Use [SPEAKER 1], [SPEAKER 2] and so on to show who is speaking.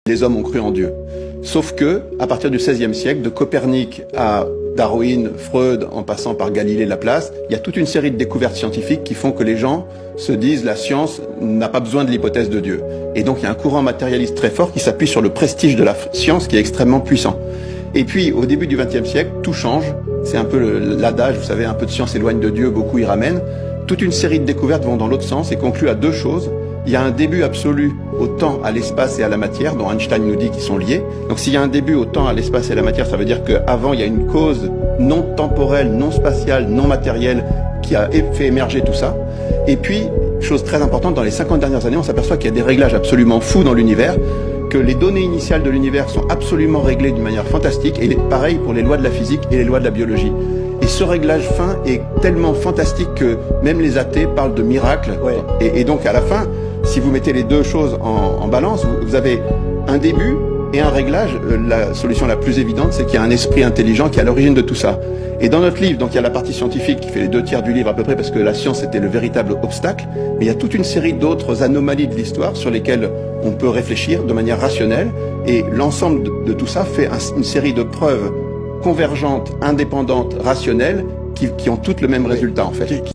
[SPEAKER 1] Les hommes ont cru en Dieu. Sauf que, à partir du XVIe siècle, de Copernic à Darwin, Freud, en passant par Galilée, Laplace, il y a toute une série de découvertes scientifiques qui font que les gens se disent la science n'a pas besoin de l'hypothèse de Dieu. Et donc il y a un courant matérialiste très fort qui s'appuie sur le prestige de la science qui est extrêmement puissant. Et puis, au début du XXe siècle, tout change. C'est un peu l'adage, vous savez, un peu de science éloigne de Dieu, beaucoup y ramènent. Toute une série de découvertes vont dans l'autre sens et concluent à deux choses. Il y a un début absolu au temps, à l'espace et à la matière, dont Einstein nous dit qu'ils sont liés. Donc s'il y a un début au temps, à l'espace et à la matière, ça veut dire qu'avant, il y a une cause non temporelle, non spatiale, non matérielle qui a fait émerger tout ça. Et puis, chose très importante, dans les 50 dernières années, on s'aperçoit qu'il y a des réglages absolument fous dans l'univers, que les données initiales de l'univers sont absolument réglées d'une manière fantastique, et pareil pour les lois de la physique et les lois de la biologie. Et ce réglage fin est tellement fantastique que même les athées parlent de miracle.
[SPEAKER 2] Ouais.
[SPEAKER 1] Et donc à la fin, si vous mettez les deux choses en balance, vous avez un début et un réglage. La solution la plus évidente, c'est qu'il y a un esprit intelligent qui est à l'origine de tout ça. Et dans notre livre, donc il y a la partie scientifique qui fait les 2/3 du livre à peu près, parce que la science était le véritable obstacle, mais il y a toute une série d'autres anomalies de l'histoire sur lesquelles on peut réfléchir de manière rationnelle, et l'ensemble de tout ça fait une série de preuves convergentes, indépendantes, rationnelles, qui ont toutes le même résultat en fait.